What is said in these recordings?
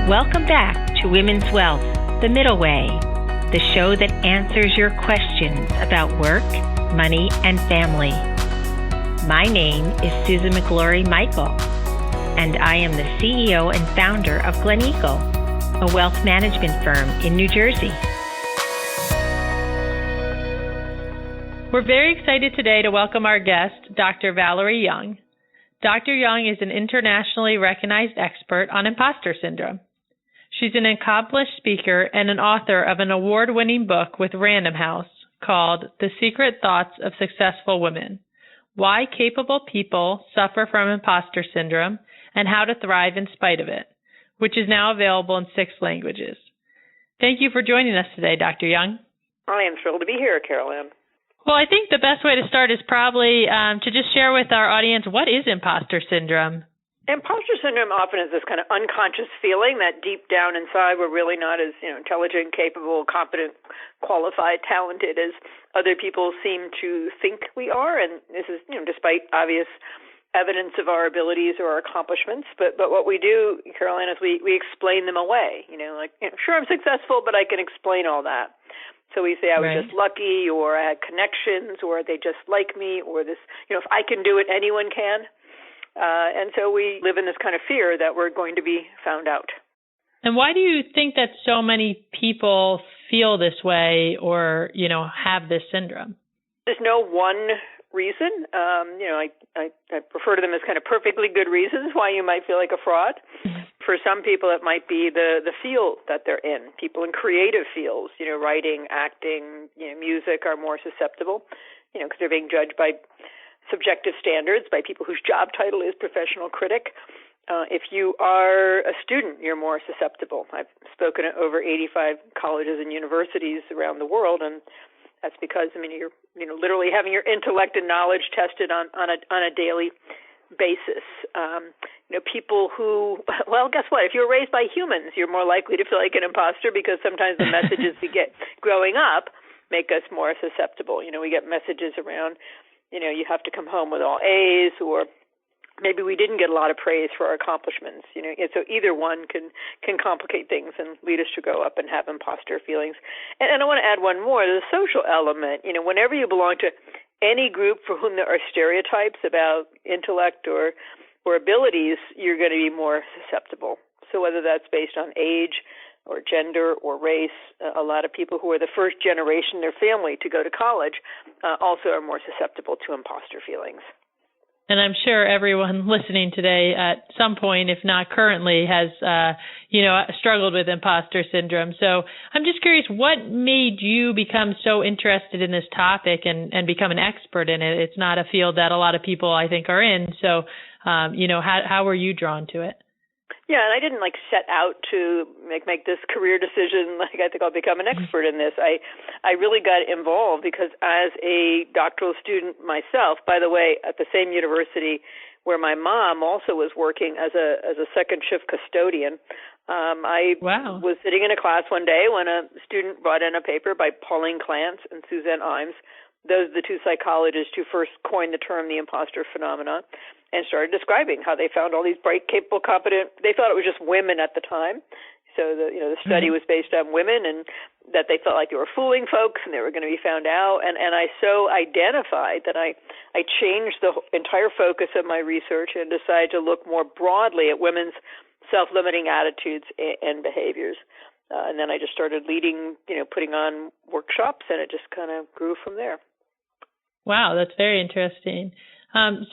Welcome back to Women's Wealth, The Middle Way, the show that answers your questions about work, money, and family. My name is Susan McGlory Michael, and I am the CEO and founder of Glen Eagle, a wealth management firm in New Jersey. We're very excited today to welcome our guest, Dr. Valerie Young. Dr. Young is an internationally recognized expert on imposter syndrome. She's an accomplished speaker and an author of an award-winning book with Random House called The Secret Thoughts of Successful Women: Why Capable People Suffer from Imposter Syndrome and How to Thrive in Spite of It, which is now available in 6 languages. Thank you for joining us today, Dr. Young. I am thrilled to be here, Carol. Well, I think the best way to start is probably to just share with our audience, what is imposter syndrome? Imposter syndrome often is this kind of unconscious feeling that deep down inside we're really not as intelligent, capable, competent, qualified, talented as other people seem to think we are. And this is despite obvious evidence of our abilities or our accomplishments. But what we do, Caroline, is we explain them away. Sure, I'm successful, but I can explain all that. So we say I was just lucky, or I had connections, or they just like me, or this, if I can do it, anyone can. And so we live in this kind of fear that we're going to be found out. And why do you think that so many people feel this way or, have this syndrome? There's no one reason. I refer to them as kind of perfectly good reasons why you might feel like a fraud. For some people, it might be the field that they're in. People in creative fields, writing, acting, music are more susceptible, because they're being judged by subjective standards, by people whose job title is professional critic. If you are a student, you're more susceptible. I've spoken at over 85 colleges and universities around the world, and that's because you're literally having your intellect and knowledge tested on a daily basis. People who, guess what? If you're raised by humans, you're more likely to feel like an imposter because sometimes the messages we get growing up make us more susceptible. We get messages around, you have to come home with all A's, or maybe we didn't get a lot of praise for our accomplishments. And so either one can complicate things and lead us to grow up and have imposter feelings. And I want to add one more, the social element. Whenever you belong to any group for whom there are stereotypes about intellect or abilities, you're going to be more susceptible. So whether that's based on age or gender or race, a lot of people who are the first generation in their family to go to college also are more susceptible to imposter feelings. And I'm sure everyone listening today at some point, if not currently, has, struggled with imposter syndrome. So I'm just curious, what made you become so interested in this topic and become an expert in it? It's not a field that a lot of people, I think, are in. So, how were you drawn to it? Yeah, and I didn't set out to make this career decision. I think I'll become an expert in this. I really got involved because as a doctoral student myself, by the way, at the same university where my mom also was working as a second shift custodian, I was sitting in a class one day when a student brought in a paper by Pauline Clance and Suzanne Imes. Those are the 2 psychologists who first coined the term the imposter phenomenon, and started describing how they found all these bright, capable, competent. They thought it was just women at the time. So the study was based on women, and that they felt like they were fooling folks and they were going to be found out. And I so identified that I changed the entire focus of my research and decided to look more broadly at women's self-limiting attitudes and behaviors. And then I just started leading, putting on workshops, and it just kind of grew from there. Wow, that's very interesting.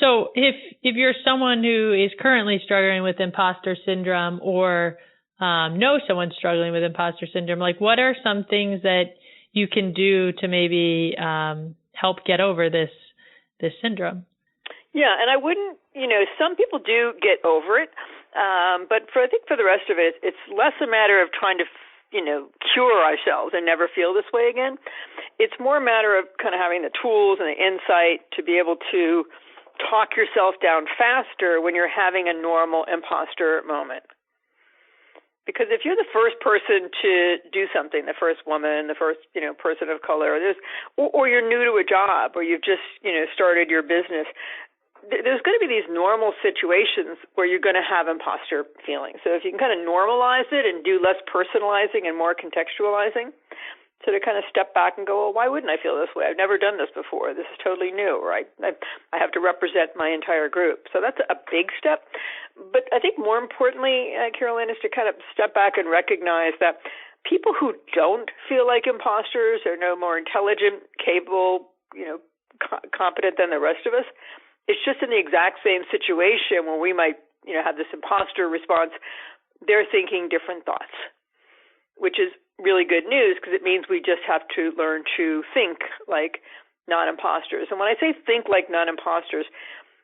So if you're someone who is currently struggling with imposter syndrome or knows someone struggling with imposter syndrome, what are some things that you can do to maybe help get over this syndrome? Yeah, and I wouldn't, some people do get over it, but I think for the rest of it, it's less a matter of trying to cure ourselves and never feel this way again. It's more a matter of kind of having the tools and the insight to be able to talk yourself down faster when you're having a normal imposter moment. Because if you're the first person to do something, the first woman, the first, person of color, or you're new to a job, or you've just, started your business, there's going to be these normal situations where you're going to have imposter feelings. So if you can kind of normalize it and do less personalizing and more contextualizing, so to kind of step back and go, well, why wouldn't I feel this way? I've never done this before. This is totally new, right? I have to represent my entire group. So that's a big step. But I think more importantly, Carolyn, is to kind of step back and recognize that people who don't feel like imposters are no more intelligent, capable, competent than the rest of us. It's just in the exact same situation where we might, have this imposter response. They're thinking different thoughts, which is really good news because it means we just have to learn to think like non-imposters. And when I say think like non-imposters,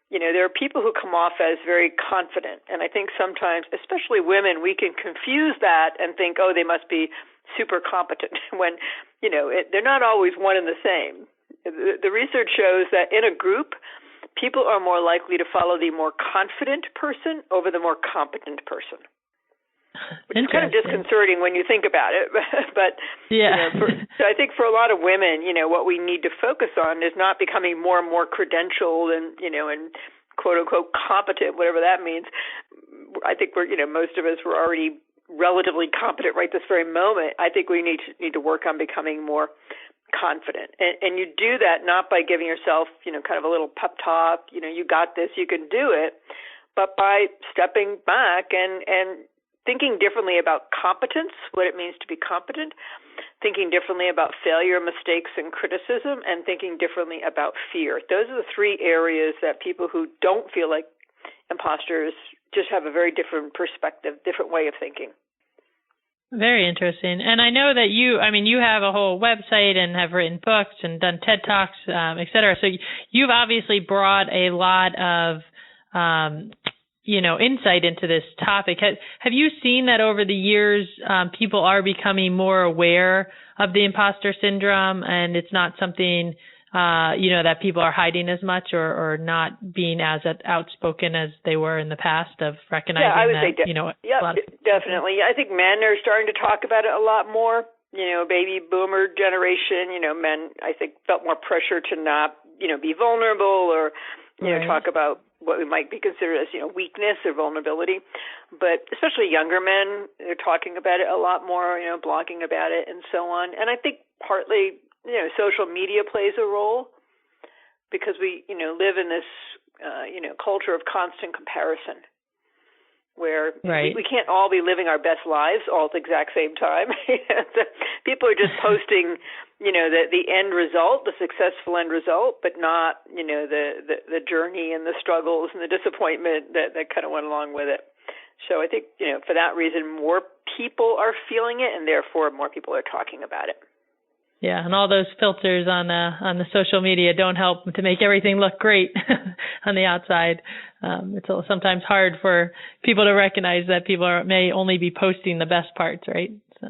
there are people who come off as very confident. And I think sometimes, especially women, we can confuse that and think, oh, they must be super competent when, they're not always one and the same. The research shows that in a group, people are more likely to follow the more confident person over the more competent person, which is kind of disconcerting when you think about it. But yeah. So I think for a lot of women, what we need to focus on is not becoming more and more credentialed and, and quote unquote competent, whatever that means. I think most of us were already relatively competent right this very moment. I think we need to work on becoming more confident. And you do that not by giving yourself, kind of a little pep talk, you got this, you can do it, but by stepping back and thinking differently about competence, what it means to be competent, thinking differently about failure, mistakes, and criticism, and thinking differently about fear. Those are the three areas that people who don't feel like imposters just have a very different perspective, different way of thinking. Very interesting. And I know that you have a whole website and have written books and done TED Talks, et cetera. So you've obviously brought a lot of, insight into this topic. Have you seen that over the years, people are becoming more aware of the imposter syndrome and it's not something, that people are hiding as much or not being as outspoken as they were in the past of recognizing I would that, say definitely. I think men are starting to talk about it a lot more. Baby boomer generation, men, I think, felt more pressure to not, be vulnerable or, talk about what we might be considered as, weakness or vulnerability. But especially younger men, they're talking about it a lot more, blogging about it and so on. And I think partly, social media plays a role because we, live in this, culture of constant comparison where we can't all be living our best lives all at the exact same time. People are just posting, the end result, the successful end result, but not, the journey and the struggles and the disappointment that kind of went along with it. So I think, for that reason, more people are feeling it and therefore more people are talking about it. Yeah, and all those filters on the social media don't help to make everything look great on the outside. It's sometimes hard for people to recognize that people may only be posting the best parts, right? So.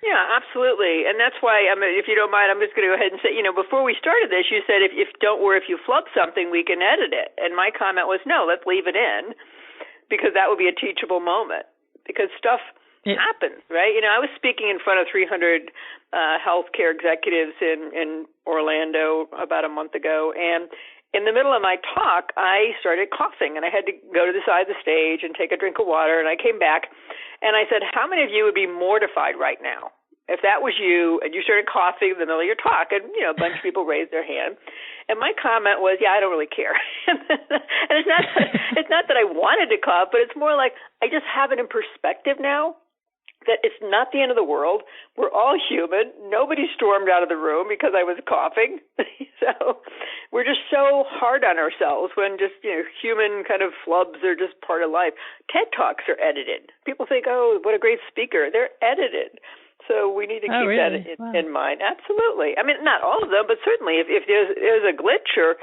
Yeah, absolutely, and that's why, if you don't mind, I'm just going to go ahead and say, before we started this, you said if you flub something, we can edit it, and my comment was no, let's leave it in, because that would be a teachable moment, because stuff happens, right? I was speaking in front of 300 healthcare executives in Orlando about a month ago, and in the middle of my talk, I started coughing, and I had to go to the side of the stage and take a drink of water, and I came back, and I said, how many of you would be mortified right now if that was you and you started coughing in the middle of your talk? And, a bunch of people raised their hand. And my comment was, I don't really care. And it's not that I wanted to cough, but it's more like I just have it in perspective now. That it's not the end of the world. We're all human. Nobody stormed out of the room because I was coughing. So we're just so hard on ourselves when just, human kind of flubs are just part of life. TED Talks are edited. People think, oh, what a great speaker. They're edited. So we need to keep that in mind. Absolutely. I mean, not all of them, but certainly if there's a glitch or,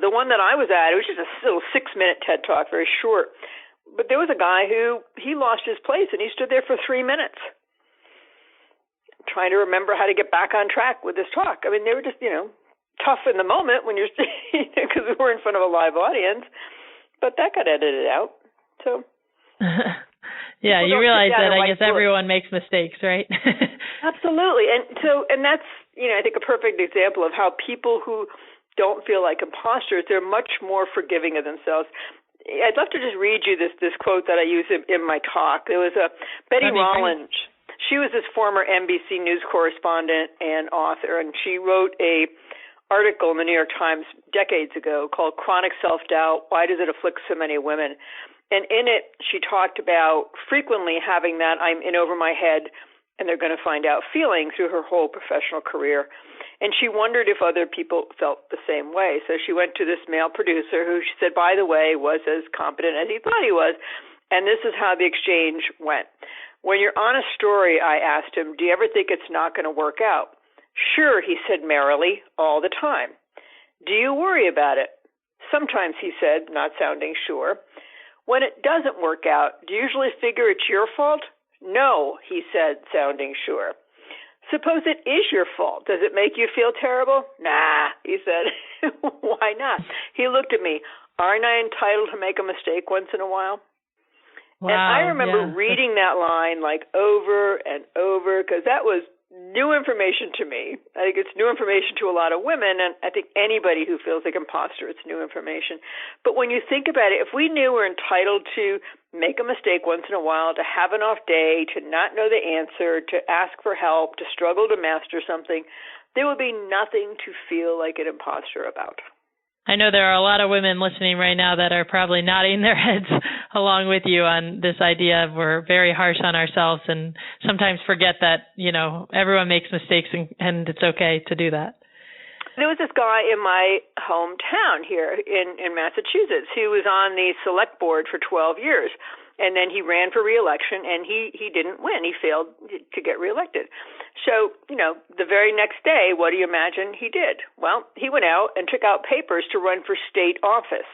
the one that I was at, it was just a little 6-minute TED Talk, very short. But there was a guy who, he lost his place, and he stood there for 3 minutes trying to remember how to get back on track with this talk. I mean, they were just, tough in the moment when you're, because we were in front of a live audience, but that got edited out. So, yeah, you realize that I guess everyone makes mistakes, right? Absolutely. And that's, I think a perfect example of how people who don't feel like imposters, they're much more forgiving of themselves. I'd love to just read you this quote that I use in my talk. There was Betty Rollins. She was this former NBC News correspondent and author, and she wrote a article in the New York Times decades ago called Chronic Self-Doubt, Why Does It Afflict So Many Women? And in it, she talked about frequently having that I'm in over my head and they're going to find out feeling through her whole professional career. And she wondered if other people felt the same way. So she went to this male producer who she said, by the way, was as competent as he thought he was. And this is how the exchange went. When you're on a story, I asked him, do you ever think it's not going to work out? Sure, he said merrily, all the time. Do you worry about it? Sometimes, he said, not sounding sure. When it doesn't work out, do you usually figure it's your fault? No, he said, sounding sure. Suppose it is your fault. Does it make you feel terrible? Nah, he said. Why not? He looked at me. Aren't I entitled to make a mistake once in a while? Wow, and I remember reading that line like over and over because that was new information to me. I think it's new information to a lot of women, and I think anybody who feels like imposter, it's new information. But when you think about it, if we knew we're entitled to make a mistake once in a while, to have an off day, to not know the answer, to ask for help, to struggle to master something, there would be nothing to feel like an imposter about. I know there are a lot of women listening right now that are probably nodding their heads along with you on this idea of we're very harsh on ourselves and sometimes forget that, everyone makes mistakes and it's okay to do that. There was this guy in my hometown here in Massachusetts who was on the select board for 12 years. And then he ran for re-election, and he didn't win. He failed to get reelected. So, the very next day, what do you imagine he did? Well, he went out and took out papers to run for state office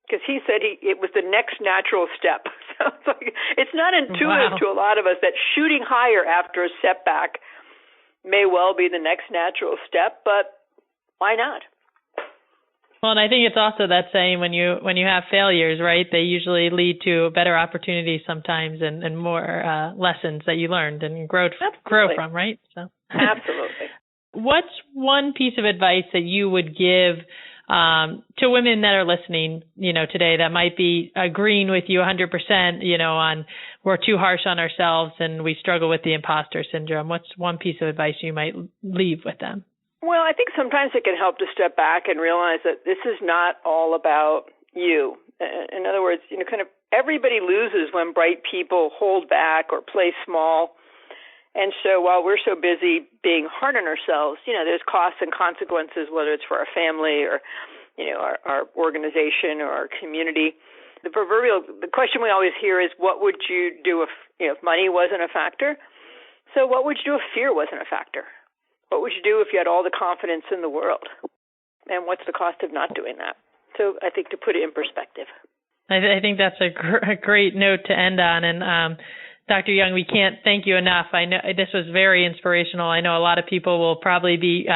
because he said it was the next natural step. So it's not intuitive to a lot of us that shooting higher after a setback may well be the next natural step, but why not? Well, and I think it's also that saying when you have failures, right, they usually lead to better opportunities sometimes and more lessons that you learned and grow from, right? So absolutely. What's one piece of advice that you would give to women that are listening, today that might be agreeing with you 100%, on we're too harsh on ourselves and we struggle with the imposter syndrome? What's one piece of advice you might leave with them? Well, I think sometimes it can help to step back and realize that this is not all about you. In other words, kind of everybody loses when bright people hold back or play small. And so while we're so busy being hard on ourselves, there's costs and consequences, whether it's for our family or, our organization or our community. The question we always hear is, what would you do if money wasn't a factor? So what would you do if fear wasn't a factor? What would you do if you had all the confidence in the world? And what's the cost of not doing that? So I think to put it in perspective. I think that's a great note to end on. And Dr. Young, we can't thank you enough. I know this was very inspirational. I know a lot of people will probably be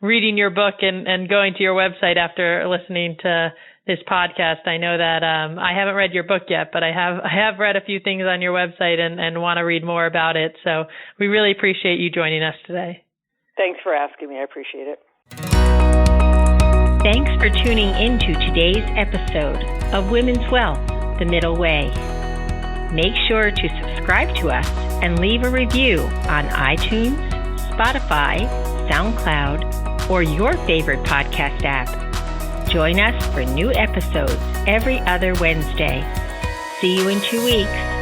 reading your book and going to your website after listening to this podcast. I know that I haven't read your book yet, but I have read a few things on your website and want to read more about it. So we really appreciate you joining us today. Thanks for asking me. I appreciate it. Thanks for tuning into today's episode of Women's Wealth, The Middle Way. Make sure to subscribe to us and leave a review on iTunes, Spotify, SoundCloud, or your favorite podcast app. Join us for new episodes every other Wednesday. See you in 2 weeks.